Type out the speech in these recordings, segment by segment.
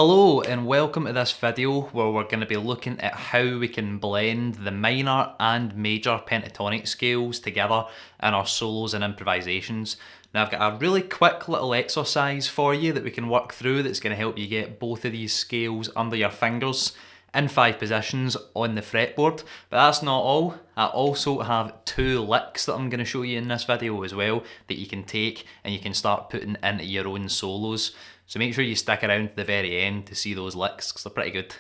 Hello and welcome to this video where we're going to be looking at how we can blend the minor and major pentatonic scales together in our solos and improvisations. Now I've got a really quick little exercise for you that we can work through that's going to help you get both of these scales under your fingers in 5 positions on the fretboard. But that's not all. I also have 2 licks that I'm going to show you in this video as well that you can take and you can start putting into your own solos. So make sure you stick around to the very end to see those licks because they're pretty good.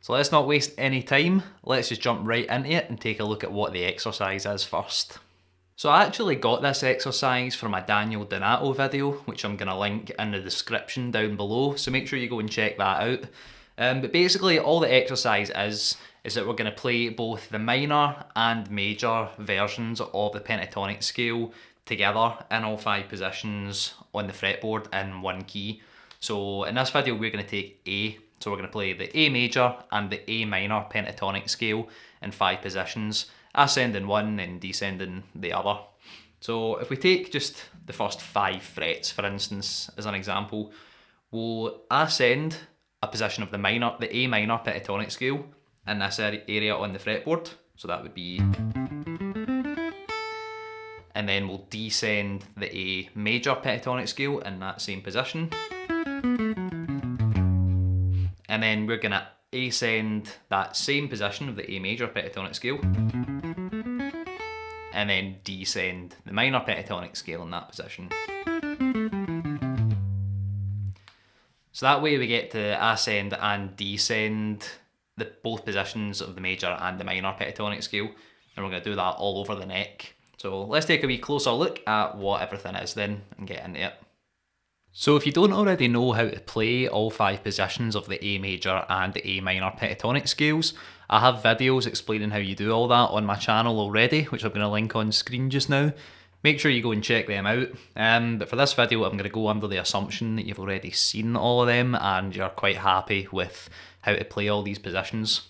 So let's not waste any time, let's just jump right into it and take a look at what the exercise is first. So I actually got this exercise from a Daniel Donato video, which I'm going to link in the description down below, so make sure you go and check that out. But basically all the exercise is that we're going to play both the minor and major versions of the pentatonic scale together in all 5 positions on the fretboard in one key. So in this video we're going to take A, so we're going to play the A major and the A minor pentatonic scale in 5 positions, ascending one and descending the other. So if we take just the first 5 frets for instance as an example, we'll ascend a position of the A minor pentatonic scale in this area on the fretboard, so that would be, and then we'll descend the A major pentatonic scale in that same position, and then we're going to ascend that same position of the A major pentatonic scale and then descend the minor pentatonic scale in that position. So that way we get to ascend and descend both positions of the major and the minor pentatonic scale, and we're going to do that all over the neck. So let's take a wee closer look at what everything is then and get into it. So if you don't already know how to play all 5 positions of the A major and the A minor pentatonic scales, I have videos explaining how you do all that on my channel already, which I'm going to link on screen just now. Make sure you go and check them out. But for this video I'm going to go under the assumption that you've already seen all of them and you're quite happy with how to play all these positions.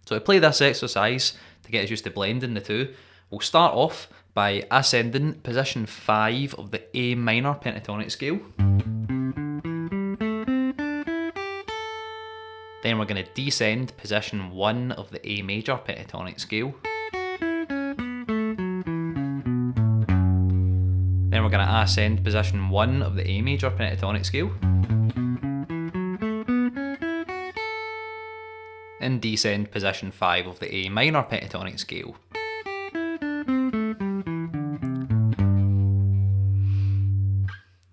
So to play this exercise, to get us used to blending the two, we'll start off by ascending position 5 of the A minor pentatonic scale. Then we're going to descend position 1 of the A major pentatonic scale. Then we're going to ascend position 1 of the A major pentatonic scale. And descend position 5 of the A minor pentatonic scale.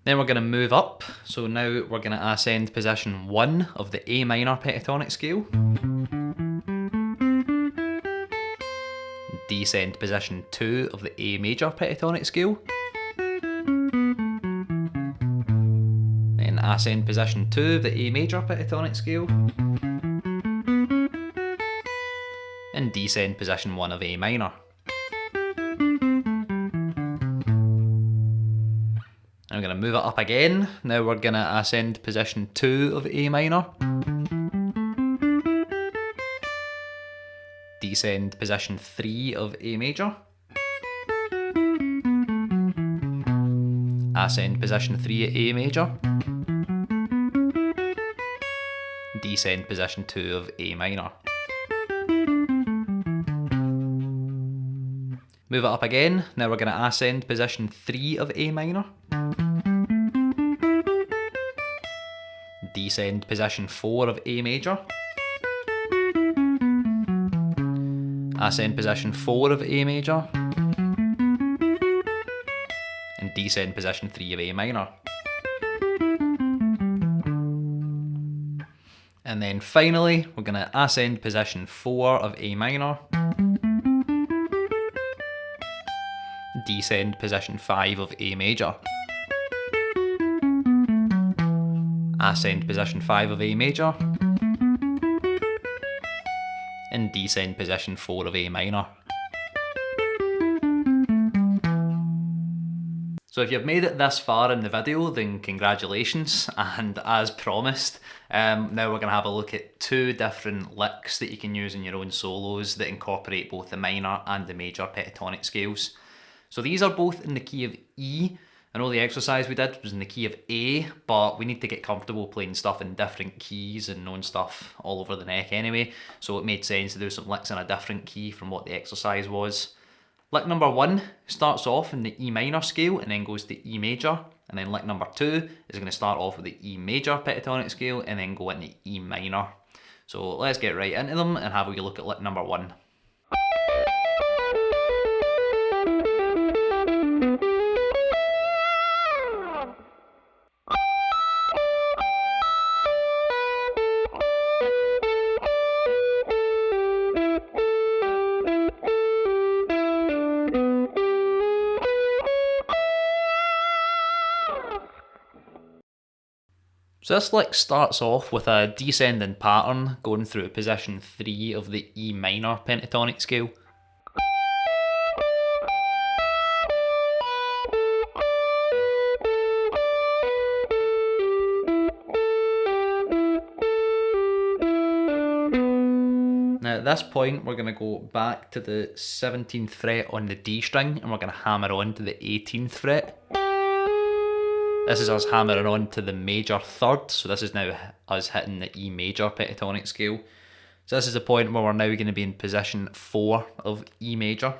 Then we're going to move up, so now we're going to ascend position 1 of the A minor pentatonic scale. Descend position 2 of the A major pentatonic scale. Then ascend position 2 of the A major pentatonic scale. And descend position 1 of A minor. I'm going to move it up again. Now we're going to ascend position 2 of A minor. Descend position 3 of A major. Ascend position 3 at A major. Descend position 2 of A minor. Move it up again. Now we're going to ascend position 3 of A minor. Descend position 4 of A major. Ascend position 4 of A major. And descend position 3 of A minor. And then finally, we're going to ascend position 4 of A minor. Descend position 5 of A major. Ascend position 5 of A major. And descend position 4 of A minor. So if you've made it this far in the video, then congratulations, and as promised, now we're going to have a look at 2 different licks that you can use in your own solos that incorporate both the minor and the major pentatonic scales. So these are both in the key of E, I know the exercise we did was in the key of A, but we need to get comfortable playing stuff in different keys and knowing stuff all over the neck anyway, so it made sense to do some licks in a different key from what the exercise was. Lick number 1 starts off in the E minor scale and then goes to E major, and then lick number 2 is going to start off with the E major pentatonic scale and then go into E minor. So let's get right into them and have a wee look at lick number 1. So this lick starts off with a descending pattern going through position 3 of the E minor pentatonic scale. Now at this point we're going to go back to the 17th fret on the D string and we're going to hammer on to the 18th fret. This is us hammering on to the major third, so this is now us hitting the E major pentatonic scale. So this is the point where we're now going to be in position 4 of E major.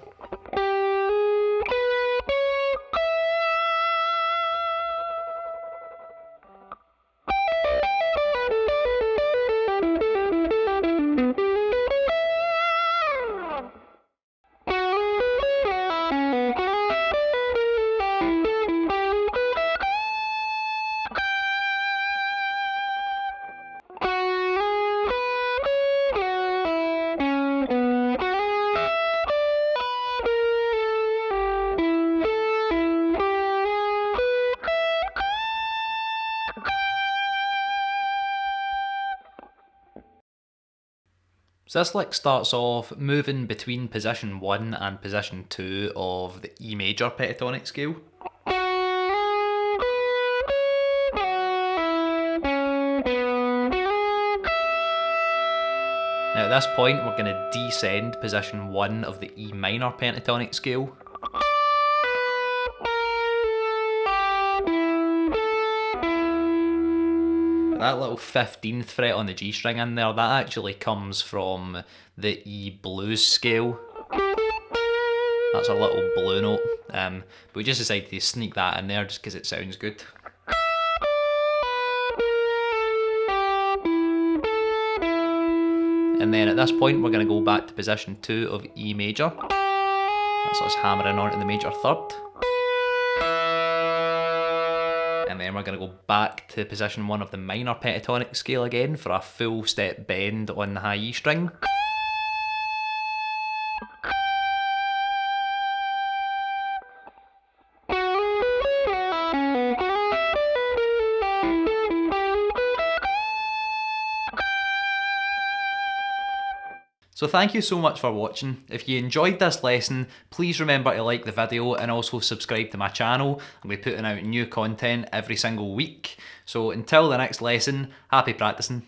So this lick starts off moving between position 1 and position 2 of the E major pentatonic scale. Now at this point we're going to descend position 1 of the E minor pentatonic scale. That little 15th fret on the G string in there, that actually comes from the E blues scale. That's our little blue note, but we just decided to sneak that in there just because it sounds good. And then at this point we're going to go back to position 2 of E major. That's us hammering on to the major third. And then we're going to go back to position 1 of the minor pentatonic scale again for a full step bend on the high E string. So thank you so much for watching. If you enjoyed this lesson, please remember to like the video and also subscribe to my channel. I'll be putting out new content every single week. So until the next lesson, happy practicing.